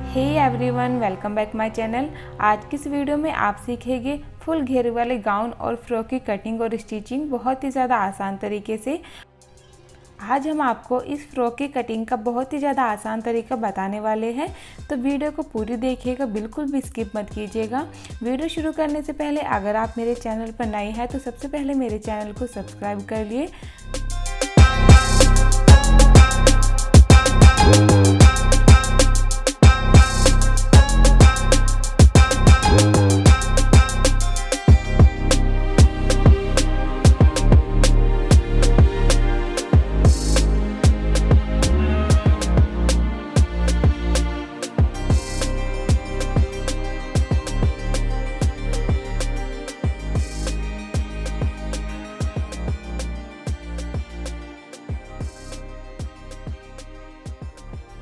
Hey everyone, welcome back my channel. आज की इस वीडियो में आप सीखेंगे फुल घेरे वाले गाउन और फ्रॉक की कटिंग और स्टिचिंग बहुत ही ज़्यादा आसान तरीके से। आज हम आपको इस फ्रॉक की कटिंग का बहुत ही ज़्यादा आसान तरीका बताने वाले हैं, तो वीडियो को पूरी देखिएगा, बिल्कुल भी स्किप मत कीजिएगा। वीडियो शुरू करने से पहले अगर आप मेरे चैनल पर नए हैं तो सबसे पहले मेरे चैनल को सब्सक्राइब कर लिए।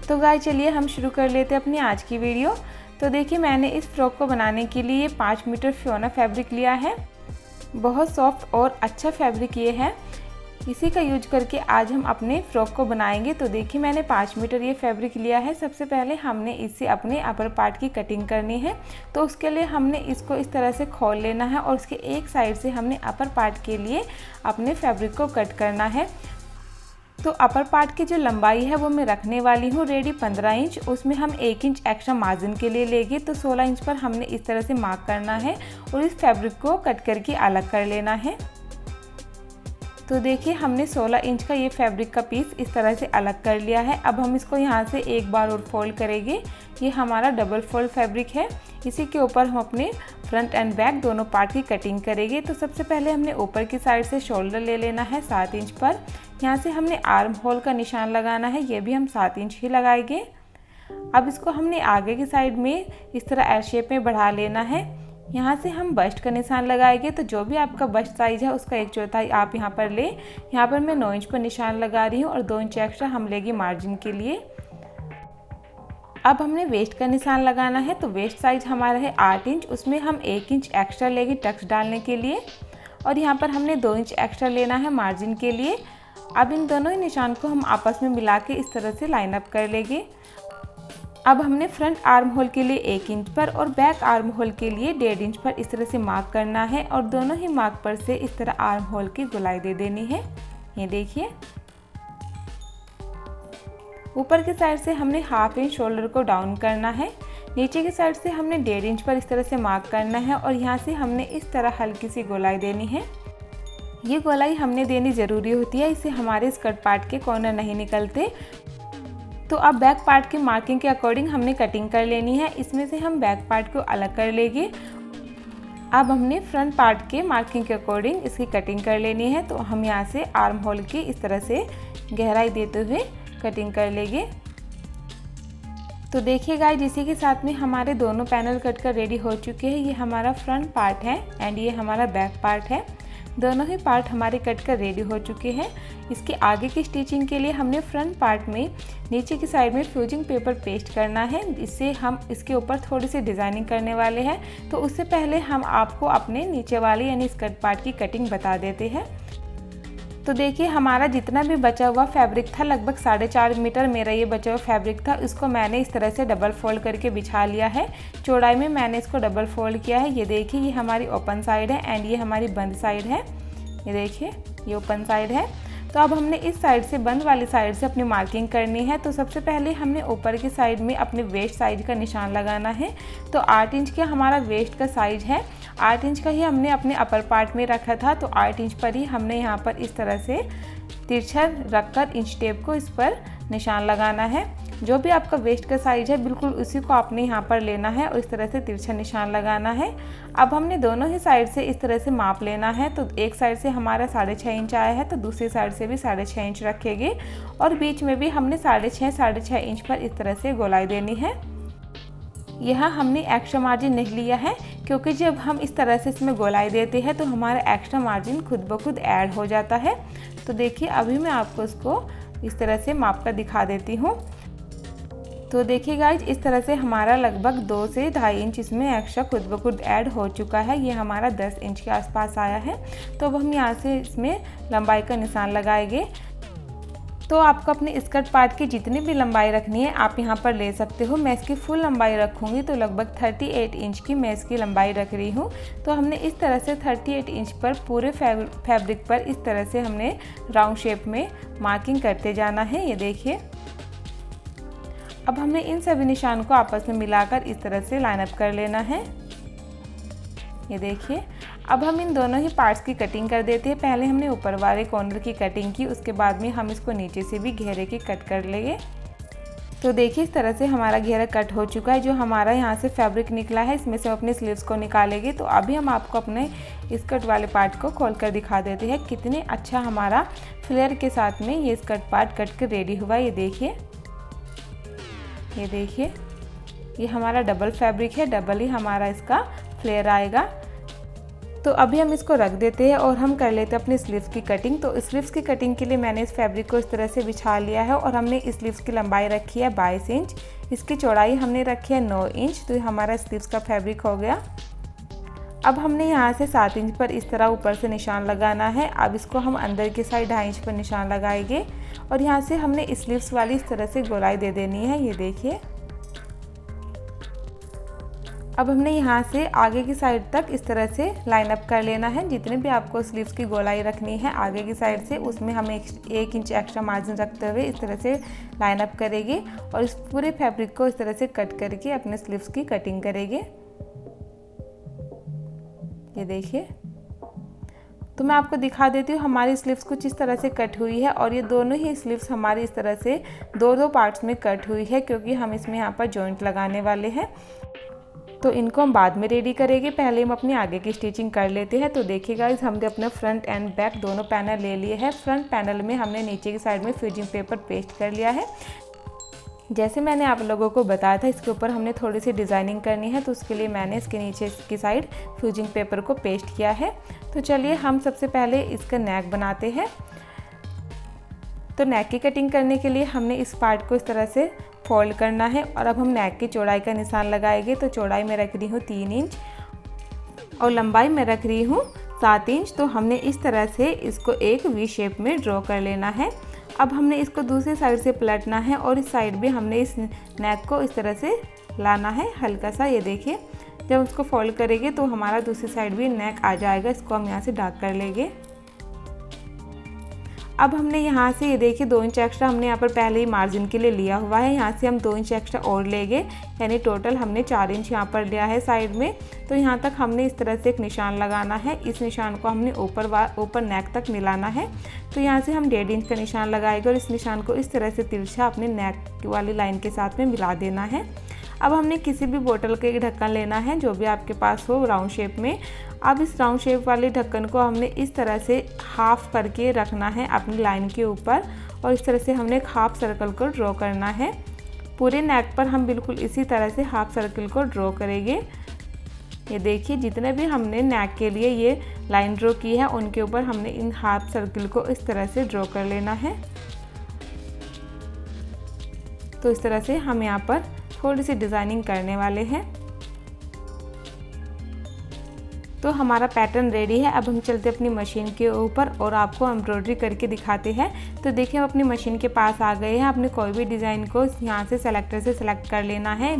तो गाइस चलिए हम शुरू कर लेते हैं अपनी आज की वीडियो। तो देखिए मैंने इस फ्रॉक को बनाने के लिए 5 मीटर फ्योना फैब्रिक लिया है। बहुत सॉफ्ट और अच्छा फैब्रिक ये है, इसी का यूज करके आज हम अपने फ्रॉक को बनाएंगे। तो देखिए मैंने 5 मीटर ये फैब्रिक लिया है। सबसे पहले हमने इससे अपने अपर पार्ट की कटिंग करनी है, तो उसके लिए हमने इसको इस तरह से खोल लेना है और उसके एक साइड से हमने अपर पार्ट के लिए अपने फैब्रिक को कट करना है। तो अपर पार्ट की जो लंबाई है वो मैं रखने वाली हूँ रेडी 15 इंच, उसमें हम 1 इंच एक्स्ट्रा मार्जिन के लिए लेंगे। तो 16 इंच पर हमने इस तरह से मार्क करना है और इस फैब्रिक को कट करके अलग कर लेना है। तो देखिए हमने 16 इंच का ये फैब्रिक का पीस इस तरह से अलग कर लिया है। अब हम इसको यहाँ से एक बार और फोल्ड करेंगे। ये हमारा डबल फोल्ड फैब्रिक है, इसी के ऊपर हम अपने फ्रंट एंड बैक दोनों पार्ट की कटिंग करेंगे। तो सबसे पहले हमने ऊपर की साइड से शोल्डर ले लेना है 7 इंच पर। यहाँ से हमने आर्म होल का निशान लगाना है, ये भी हम 7 इंच ही लगाएंगे। अब इसको हमने आगे की साइड में इस तरह एल शेप में बढ़ा लेना है। यहाँ से हम बस्ट का निशान लगाएंगे। तो जो भी आपका बस्ट साइज है उसका 1/4 आप यहाँ पर ले। यहाँ पर मैं 9 इंच पर निशान लगा रही हूँ और 2 इंच एक्स्ट्रा हम लेंगे मार्जिन के लिए। अब हमने वेस्ट का निशान लगाना है। तो वेस्ट साइज हमारा है 8 इंच, उसमें हम 1 इंच एक्स्ट्रा लेंगे टक्स डालने के लिए और यहाँ पर हमने 2 इंच एक्स्ट्रा लेना है मार्जिन के लिए। अब इन दोनों ही निशान को हम आपस में मिला के इस तरह से लाइन अप कर लेंगे। अब हमने फ्रंट आर्म होल के लिए 1 इंच पर और बैक आर्म होल के लिए 1.5 इंच पर इस तरह से मार्क करना है और दोनों ही मार्क पर से इस तरह आर्म होल की गोलाई दे देनी है। ये देखिए ऊपर की साइड से हमने 1/2 इंच शोल्डर को डाउन करना है, नीचे की साइड से हमने 1.5 इंच पर इस तरह से मार्क करना है और यहाँ से हमने इस तरह हल्की सी गोलाई देनी है। ये गोलाई हमने देनी ज़रूरी होती है, इससे हमारे स्कर्ट पार्ट के कॉर्नर नहीं निकलते। तो अब बैक पार्ट की मार्किंग के अकॉर्डिंग हमने कटिंग कर लेनी है। इसमें से हम बैक पार्ट को अलग कर लेंगे। अब हमने फ्रंट पार्ट के मार्किंग के अकॉर्डिंग इसकी कटिंग कर लेनी है। तो हम यहाँ से आर्म होल की इस तरह से गहराई देते हुए कटिंग कर लेंगे। तो देखिए गाइस, इसी के साथ में हमारे दोनों पैनल कट कर रेडी हो चुके हैं। ये हमारा फ्रंट पार्ट है एंड ये हमारा बैक पार्ट है। दोनों ही पार्ट हमारे कट कर रेडी हो चुके हैं। इसके आगे की स्टिचिंग के लिए हमने फ्रंट पार्ट में नीचे की साइड में फ्यूजिंग पेपर पेस्ट करना है, इससे हम इसके ऊपर थोड़ी सी डिज़ाइनिंग करने वाले हैं। तो उससे पहले हम आपको अपने नीचे वाले यानी स्कर्ट पार्ट की कटिंग बता देते हैं। तो देखिए हमारा जितना भी बचा हुआ फैब्रिक था, लगभग 4.5 मीटर मेरा ये बचा हुआ फैब्रिक था, इसको मैंने इस तरह से डबल फोल्ड करके बिछा लिया है। चौड़ाई में मैंने इसको डबल फोल्ड किया है। ये देखिए ये हमारी ओपन साइड है एंड ये हमारी बंद साइड है। ये देखिए ये ओपन साइड है। तो अब हमने इस साइड से बंद वाली साइड से अपनी मार्किंग करनी है। तो सबसे पहले हमने ऊपर की साइड में अपने वेस्ट साइज का निशान लगाना है। तो 8 इंच का हमारा वेस्ट का साइज है, 8 इंच का ही हमने अपने अपर पार्ट में रखा था। तो 8 इंच पर ही हमने यहाँ पर इस तरह से तिरछा रखकर इंच टेप को इस पर निशान लगाना है। जो भी आपका वेस्ट का साइज है बिल्कुल उसी को आपने यहाँ पर लेना है और इस तरह से तिरछा निशान लगाना है। अब हमने दोनों ही साइड से इस तरह से माप लेना है। तो एक साइड से हमारा 6.5 इंच आया है, तो दूसरी साइड से भी 6.5 इंच रखेंगे और बीच में भी हमने 6.5 इंच पर इस तरह से गोलाई देनी है। यहाँ हमने एक्स्ट्रा मार्जिन नहीं लिया है, क्योंकि जब हम इस तरह से इसमें गोलाई देते हैं तो हमारा एक्स्ट्रा मार्जिन खुद ब खुद ऐड हो जाता है। तो देखिए अभी मैं आपको इसको इस तरह से माप कर दिखा देती हूँ। तो देखिए गाइज, इस तरह से हमारा लगभग 2 से 2.5 इंच इसमें एक्स्ट्रा खुद ब खुद ऐड हो चुका है। ये हमारा 10 इंच के आसपास आया है। तो अब हम यहाँ से इसमें लंबाई का निशान लगाएंगे। तो आपको अपने स्कर्ट पार्ट की जितनी भी लंबाई रखनी है आप यहाँ पर ले सकते हो। मैं इसकी फुल लंबाई रखूँगी तो लगभग 38 इंच की मैं इसकी लंबाई रख रही हूँ। तो हमने इस तरह से 38 इंच पर पूरे फैब्रिक पर इस तरह से हमने राउंड शेप में मार्किंग करते जाना है। ये देखिए, अब हमने इन सभी निशान को आपस में मिलाकर इस तरह से लाइन अप कर लेना है। ये देखिए, अब हम इन दोनों ही पार्ट्स की कटिंग कर देते हैं। पहले हमने ऊपर वाले कॉर्नर की कटिंग की, उसके बाद में हम इसको नीचे से भी घेरे की कट कर लेंगे। तो देखिए इस तरह से हमारा घेरा कट हो चुका है। जो हमारा यहाँ से फैब्रिक निकला है इसमें से हम अपने स्लीव्स को निकालेंगे। तो अभी हम आपको अपने स्कर्ट वाले पार्ट को खोल कर दिखा देते हैं कितने अच्छा हमारा फ्लेयर के साथ में ये स्कर्ट पार्ट कट कर रेडी हुआ। ये देखिए, ये देखिए, ये हमारा डबल फैब्रिक है, डबल ही हमारा इसका फ्लेयर आएगा। तो अभी हम इसको रख देते हैं और हम कर लेते हैं अपनी स्लीव्स की कटिंग। तो स्लीव्स की कटिंग के लिए मैंने इस फैब्रिक को इस तरह से बिछा लिया है और हमने इस स्लीव्स की लंबाई रखी है 22 इंच, इसकी चौड़ाई हमने रखी है 9 इंच। तो हमारा स्लीव्स का फैब्रिक हो गया। अब हमने यहाँ से 7 इंच पर इस तरह ऊपर से निशान लगाना है। अब इसको हम अंदर की साइड 2.5 इंच पर निशान लगाएंगे और यहाँ से हमने स्लीव्स वाली इस तरह से गोलाई दे देनी है। ये देखिए, अब हमने यहाँ से आगे की साइड तक इस तरह से लाइन अप कर लेना है। जितने भी आपको स्लीव्स की गोलाई रखनी है आगे की साइड से, उसमें हम 1 इंच एक्स्ट्रा मार्जिन रखते हुए इस तरह से लाइन अप करेंगे और इस पूरे फैब्रिक को इस तरह से कट करके अपने स्लीव्स की कटिंग करेंगे। ये देखिए, तो मैं आपको दिखा देती हूँ हमारी स्लीव्स कुछ इस तरह से कट हुई है और ये दोनों ही स्लीव्स हमारी इस तरह से दो पार्ट्स में कट हुई है, क्योंकि हम इसमें यहाँ पर जॉइंट लगाने वाले हैं। तो इनको हम बाद में रेडी करेंगे, पहले हम अपनी आगे की स्टिचिंग कर लेते हैं। तो देखिए गाइस, हमने अपने फ्रंट एंड बैक दोनों पैनल ले लिए हैं। फ्रंट पैनल में हमने नीचे की साइड में फ्यूजिंग पेपर पेस्ट कर लिया है। जैसे मैंने आप लोगों को बताया था इसके ऊपर हमने थोड़ी सी डिज़ाइनिंग करनी है, तो उसके लिए मैंने इसके नीचे की साइड फ्यूजिंग पेपर को पेस्ट किया है। तो चलिए हम सबसे पहले इसका नेक बनाते हैं। तो नेक की कटिंग करने के लिए हमने इस पार्ट को इस तरह से फोल्ड करना है और अब हम नेक की चौड़ाई का निशान लगाएंगे। तो चौड़ाई में रख रही हूँ 3 इंच और लंबाई में रख रही हूँ 7 इंच। तो हमने इस तरह से इसको एक वी शेप में ड्रॉ कर लेना है। अब हमने इसको दूसरी साइड से पलटना है और इस साइड भी हमने इस नेक को इस तरह से लाना है हल्का सा। ये देखिए, जब उसको फोल्ड करेंगे तो हमारा दूसरी साइड भी नेक आ जाएगा। इसको हम यहाँ से डार्क कर लेंगे। अब हमने यहाँ से ये देखिए 2 इंच एक्स्ट्रा हमने यहाँ पर पहले ही मार्जिन के लिए लिया हुआ है। यहाँ से हम 2 इंच एक्स्ट्रा और लेंगे, यानी टोटल हमने 4 इंच यहाँ पर लिया है साइड में। तो यहाँ तक हमने इस तरह से एक निशान लगाना है। इस निशान को हमने ऊपर नेक तक मिलाना है। तो यहाँ से हम 1.5 इंच का निशान लगाएंगे और इस निशान को इस तरह से तिरछा अपने नेक वाली लाइन के साथ में मिला देना है। अब हमने किसी भी बोतल के ढक्कन लेना है जो भी आपके पास हो राउंड शेप में। अब इस राउंड शेप वाले ढक्कन को हमने इस तरह से हाफ करके रखना है अपनी लाइन के ऊपर और इस तरह से हमने एक हाफ सर्कल को ड्रॉ करना है। पूरे नेक पर हम बिल्कुल इसी तरह से हाफ सर्कल को ड्रॉ करेंगे। ये देखिए, जितने भी हमने नेक के लिए ये लाइन ड्रॉ की है उनके ऊपर हमने इन हाफ सर्कल को इस तरह से ड्रॉ कर लेना है। तो इस तरह से हम यहाँ पर थोड़ी सी डिज़ाइनिंग करने वाले हैं। तो हमारा पैटर्न रेडी है। अब हम चलते अपनी मशीन के ऊपर और आपको एम्ब्रॉयडरी करके दिखाते हैं। तो देखिए, हम अपनी मशीन के पास आ गए हैं। अपने कोई भी डिज़ाइन को यहाँ से सेलेक्टर से सेलेक्ट कर लेना है।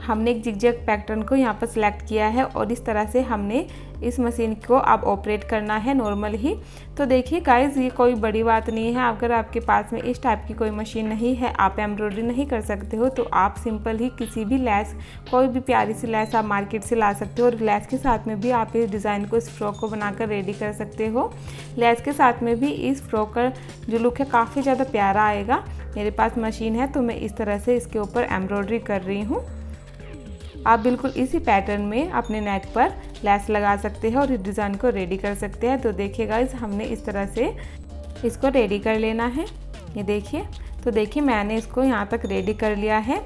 हमने एक जिगजैग पैटर्न को यहाँ पर सिलेक्ट किया है और इस तरह से हमने इस मशीन को अब ऑपरेट करना है नॉर्मल ही। तो देखिए गाइस, ये कोई बड़ी बात नहीं है। अगर आपके पास में इस टाइप की कोई मशीन नहीं है, आप एम्ब्रॉयडरी नहीं कर सकते हो, तो आप सिंपल ही किसी भी लैस, कोई भी प्यारी सी लैस आप मार्केट से ला सकते हो और लैस के साथ में भी आप इस डिज़ाइन को, इस फ्रॉक को बनाकर रेडी कर सकते हो। लैस के साथ में भी इस फ्रॉक का जो लुक है काफ़ी ज़्यादा प्यारा आएगा। मेरे पास मशीन है तो मैं इस तरह से इसके ऊपर एम्ब्रॉयडरी कर रही हूँ। आप बिल्कुल इसी पैटर्न में अपने नेक पर लैस लगा सकते हैं और इस डिज़ाइन को रेडी कर सकते हैं। तो देखिए गाइस, हमने इस तरह से इसको रेडी कर लेना है। ये देखिए, तो देखिए मैंने इसको यहाँ तक रेडी कर लिया है।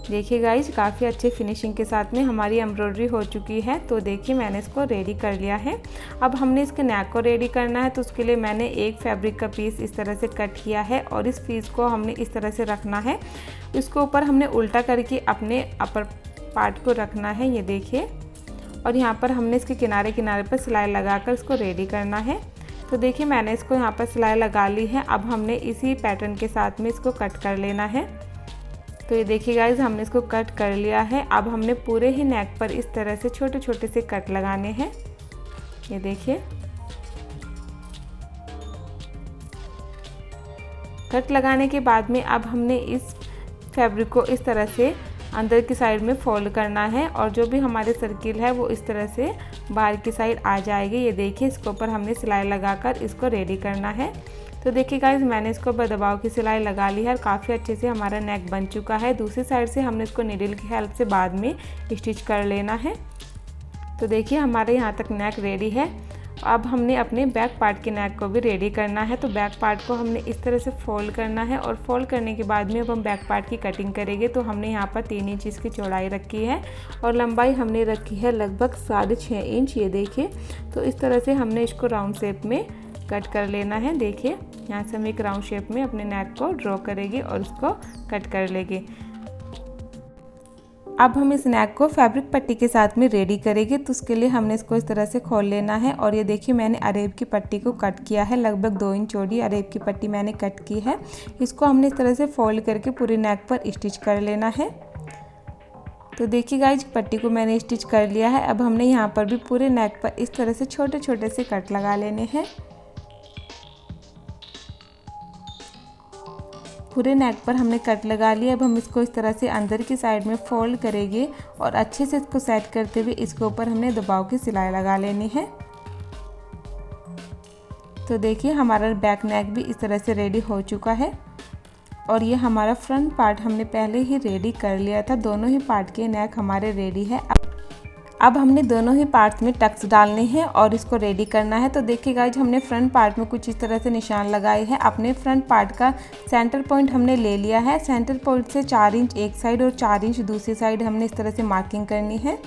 देखिए गाइस, काफ़ी अच्छे फिनिशिंग के साथ में हमारी एम्ब्रॉयडरी हो चुकी है। तो देखिए मैंने इसको रेडी कर लिया है। अब हमने इसके नेक को रेडी करना है। तो उसके लिए मैंने एक फैब्रिक का पीस इस तरह से कट किया है और इस पीस को हमने इस तरह से रखना है। इसको ऊपर हमने उल्टा करके अपने अपर पार्ट को रखना है। ये देखिए, और यहाँ पर हमने इसके किनारे किनारे पर सिलाई लगाकर इसको रेडी करना है। तो देखिए मैंने इसको यहाँ पर सिलाई लगा ली है। अब हमने इसी पैटर्न के साथ में इसको कट कर लेना है। तो ये देखिए गाइस, हमने इसको कट कर लिया है। अब हमने पूरे ही नेक पर इस तरह से छोटे छोटे से कट लगाने हैं। ये देखिए, कट लगाने के बाद में अब हमने इस फैब्रिक को इस तरह से अंदर की साइड में फोल्ड करना है और जो भी हमारे सर्किल है वो इस तरह से बाहर की साइड आ जाएगी। ये देखिए, इसके ऊपर हमने सिलाई लगाकर इसको रेडी करना है। तो देखिए गाइस, मैंने इसको बदबाव की सिलाई लगा ली है और काफ़ी अच्छे से हमारा नेक बन चुका है। दूसरी साइड से हमने इसको नीडल की हेल्प से बाद में स्टिच कर लेना है। तो देखिए हमारे यहाँ तक नेक रेडी है। अब हमने अपने बैक पार्ट के नेक को भी रेडी करना है। तो बैक पार्ट को हमने इस तरह से फोल्ड करना है और फोल्ड करने के बाद में अब हम बैक पार्ट की कटिंग करेंगे। तो हमने यहाँ पर 3 इंच इसकी चौड़ाई रखी है और लंबाई हमने रखी है लगभग 6.5 इंच। ये देखिए, तो इस तरह से हमने इसको राउंड शेप में कट कर लेना है। देखिए, यहाँ से हम एक राउंड शेप में अपने नेक को ड्रॉ करेंगे और उसको कट कर लेंगे। अब हम इस नेक को फैब्रिक पट्टी के साथ में रेडी करेंगे। तो उसके लिए हमने इसको इस तरह से खोल लेना है और ये देखिए मैंने अरेब की पट्टी को कट किया है। लगभग 2 इंच चौड़ी अरेब की पट्टी मैंने कट की है। इसको हमने इस तरह से फोल्ड करके पूरे नेक पर स्टिच कर लेना है। तो देखिए गाइज, पट्टी को मैंने स्टिच कर लिया है। अब हमने यहाँ पर भी पूरे नेक पर इस तरह से छोटे छोटे से कट लगा लेने हैं। पूरे नेक पर हमने कट लगा लिया। अब हम इसको इस तरह से अंदर की साइड में फोल्ड करेंगे और अच्छे से इसको सेट करते हुए इसके ऊपर हमने दबाव की सिलाई लगा लेनी है। तो देखिए हमारा बैक नेक भी इस तरह से रेडी हो चुका है और ये हमारा फ्रंट पार्ट हमने पहले ही रेडी कर लिया था। दोनों ही पार्ट के नेक हमारे रेडी है। अब हमने दोनों ही पार्ट्स में टक्स डालने हैं और इसको रेडी करना है। तो देखिए गाइज, हमने फ्रंट पार्ट में कुछ इस तरह से निशान लगाए हैं। अपने फ्रंट पार्ट का सेंटर पॉइंट हमने ले लिया है। सेंटर पॉइंट से 4 इंच एक साइड और 4 इंच दूसरी साइड हमने इस तरह से मार्किंग करनी है।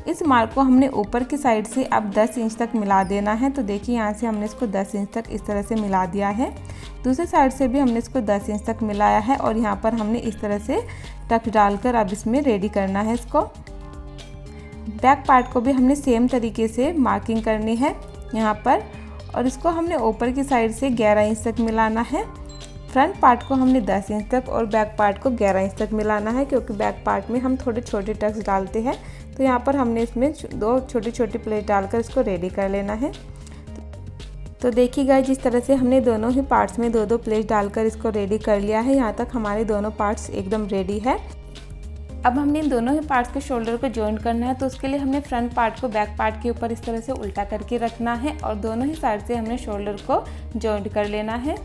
इस मार्क को हमने ऊपर की साइड से अब 10 इंच तक मिला देना है। तो देखिए यहाँ से हमने इसको 10 इंच तक इस तरह से मिला दिया है। दूसरी साइड से भी हमने इसको 10 इंच तक मिलाया है और यहाँ पर हमने इस तरह से टक्स डालकर अब इसमें रेडी करना है इसको। बैक पार्ट को भी हमने सेम तरीके से मार्किंग करनी है यहाँ पर और इसको हमने ऊपर की साइड से 11 इंच तक मिलाना है। फ्रंट पार्ट को हमने 10 इंच तक और बैक पार्ट को 11 इंच तक मिलाना है, क्योंकि बैक पार्ट में हम थोड़े छोटे टक्स डालते हैं। तो यहाँ पर हमने इसमें 2 छोटी छोटी प्लेट डालकर इसको रेडी कर लेना है। तो देखिए गाइस, जिस तरह से हमने दोनों ही पार्ट्स में 2-2 प्लेट डालकर इसको रेडी कर लिया है। यहाँ तक हमारे दोनों पार्ट्स एकदम रेडी है। अब हमने इन दोनों ही पार्ट्स के शोल्डर को जॉइंट करना है। तो उसके लिए हमने फ्रंट पार्ट को बैक पार्ट के ऊपर इस तरह से उल्टा करके रखना है और दोनों ही साइड से हमने शोल्डर को जॉइंट कर लेना है।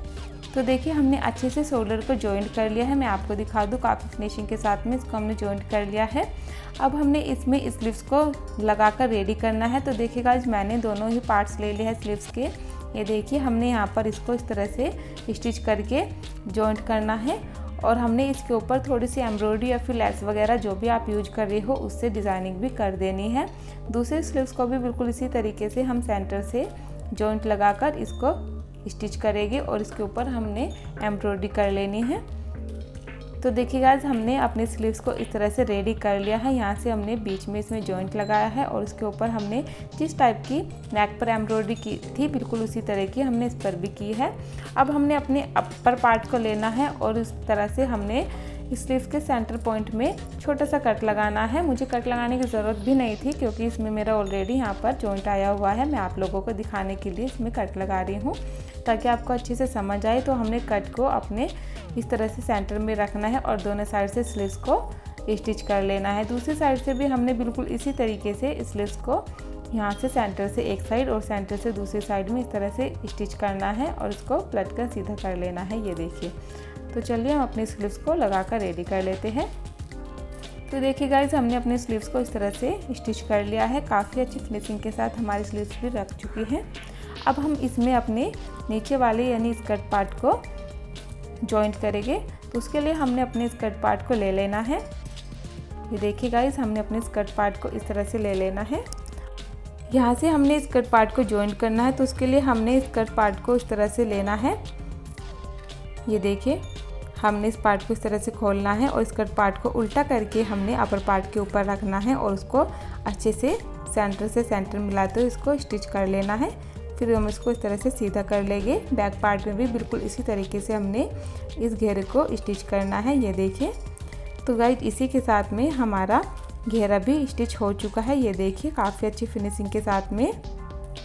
तो देखिए हमने अच्छे से शोल्डर को जॉइंट कर लिया है। मैं आपको दिखा दूँ, काफ़ी फिनिशिंग के साथ में इसको हमने जॉइंट कर लिया है। अब हमने इसमें स्लीव्स को लगाकर रेडी करना है। तो देखिए गाइस, मैंने दोनों ही पार्ट्स ले लिए हैं स्लीव्स के। ये देखिए हमने यहाँ पर इसको इस तरह से स्टिच करके जॉइंट करना है और हमने इसके ऊपर थोड़ी सी एम्ब्रॉयडरी या फिर लेस वगैरह जो भी आप यूज कर रहे हो उससे डिज़ाइनिंग भी कर देनी है। दूसरे स्लीव्स को भी बिल्कुल इसी तरीके से हम सेंटर से जॉइंट लगाकर इसको स्टिच करेंगे और इसके ऊपर हमने एम्ब्रॉयडरी कर लेनी है। तो देखिए गाइस, हमने अपने स्लीव्स को इस तरह से रेडी कर लिया है। यहाँ से हमने बीच में इसमें जॉइंट लगाया है और उसके ऊपर हमने जिस टाइप की नेक पर एम्ब्रॉयडरी की थी बिल्कुल उसी तरह की हमने इस पर भी की है। अब हमने अपने अपर पार्ट को लेना है और इस तरह से हमने स्लीव्स के सेंटर पॉइंट में छोटा सा कट लगाना है। मुझे कट लगाने की ज़रूरत भी नहीं थी, क्योंकि इसमें मेरा ऑलरेडी यहाँ पर जॉइंट आया हुआ है। मैं आप लोगों को दिखाने के लिए इसमें कट लगा रही हूँ ताकि आपको अच्छे से समझ आए। तो हमने कट को अपने इस तरह से सेंटर में रखना है और दोनों साइड से स्लीव्स को स्टिच कर लेना है। दूसरी साइड से भी हमने बिल्कुल इसी तरीके से स्लीव्स को यहाँ से सेंटर से एक साइड और सेंटर से दूसरी साइड में इस तरह से स्टिच करना है और इसको पलट कर सीधा कर लेना है। ये देखिए। तो चलिए हम अपने स्लीव्स को लगाकर रेडी कर लेते हैं। तो देखिए गाइज, हमने अपने स्लीव्स को इस तरह से स्टिच कर लिया है। काफ़ी अच्छी फिनिशिंग के साथ हमारी स्लीव्स भी रख चुकी हैं। अब हम इसमें अपने नीचे वाले यानी स्कर्ट पार्ट को जॉइंट करेंगे। तो उसके लिए हमने अपने स्कर्ट पार्ट को ले लेना है। ये देखिए गाइज, हमने अपने स्कर्ट पार्ट को इस तरह से ले लेना है। यहाँ से हमने स्कर्ट पार्ट को जॉइंट करना है। तो उसके लिए हमने स्कर्ट पार्ट को इस तरह से लेना है। ये देखिए, हमने इस पार्ट को इस तरह से खोलना है और स्कर्ट पार्ट को उल्टा करके हमने अपर पार्ट के ऊपर रखना है और उसको अच्छे से सेंटर मिलाते हुए इसको स्टिच कर लेना है। फिर हम इसको इस तरह से सीधा कर लेंगे। बैक पार्ट में भी बिल्कुल इसी तरीके से हमने इस घेरे को स्टिच करना है। ये देखिए। तो गाइस इसी के साथ में हमारा घेरा भी स्टिच हो चुका है। ये देखिए काफ़ी अच्छी फिनिशिंग के साथ में,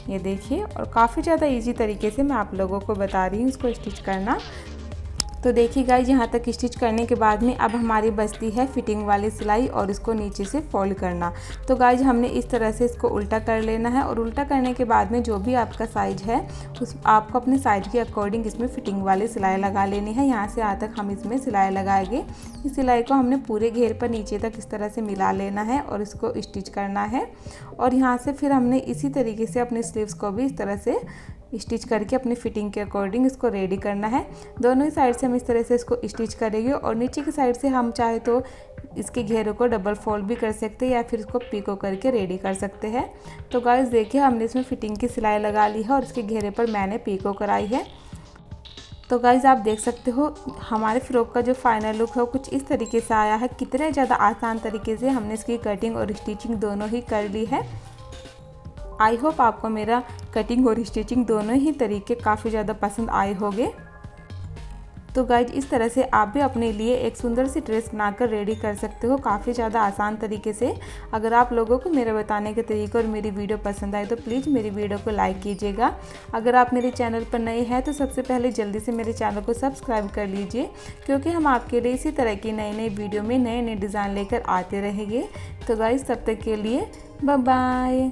ये देखिए। और काफ़ी ज़्यादा इजी तरीके से मैं आप लोगों को बता रही हूँ इसको स्टिच करना। तो देखिए गाइस, यहाँ तक स्टिच करने के बाद में अब हमारी बचती है फिटिंग वाली सिलाई और इसको नीचे से फोल्ड करना। तो गाइस हमने इस तरह से इसको उल्टा कर लेना है और उल्टा करने के बाद में जो भी आपका साइज़ है उस आपको अपने साइज़ के अकॉर्डिंग इसमें फिटिंग वाली सिलाई लगा लेनी है। यहाँ से यहाँ तक हम इसमें सिलाई लगाएंगे। इस सिलाई को हमने पूरे घेर पर नीचे तक इस तरह से मिला लेना है और इसको स्टिच करना है। और यहाँ से फिर हमने इसी तरीके से अपने स्लीव्स को भी इस तरह से स्टिच करके अपनी फिटिंग के अकॉर्डिंग इसको रेडी करना है। दोनों ही साइड से हम इस तरह से इसको स्टिच करेंगे और नीचे की साइड से हम चाहे तो इसके घेरों को डबल फोल्ड भी कर सकते हैं या फिर इसको पीको करके रेडी कर सकते हैं। तो गाइस देखिए, हमने इसमें फिटिंग की सिलाई लगा ली है और इसके घेरे पर मैंने पीको कराई है। तो गाइस आप देख सकते हो हमारे फ्रॉक का जो फाइनल लुक है वो कुछ इस तरीके से आया है। कितने ज़्यादा आसान तरीके से हमने इसकी कटिंग और स्टिचिंग दोनों ही कर ली है। आई होप आपको मेरा कटिंग और स्टिचिंग दोनों ही तरीके काफ़ी ज़्यादा पसंद आए होंगे। तो गाइज इस तरह से आप भी अपने लिए एक सुंदर सी ड्रेस बनाकर रेडी कर सकते हो काफ़ी ज़्यादा आसान तरीके से। अगर आप लोगों को मेरे बताने के तरीके और मेरी वीडियो पसंद आए तो प्लीज़ मेरी वीडियो को लाइक कीजिएगा। अगर आप मेरे चैनल पर नए हैं तो सबसे पहले जल्दी से मेरे चैनल को सब्सक्राइब कर लीजिए, क्योंकि हम आपके लिए इसी तरह की नई नई वीडियो में नए नए डिज़ाइन लेकर आते रहेंगे। तो गाइज तब तक के लिए बाय बाय।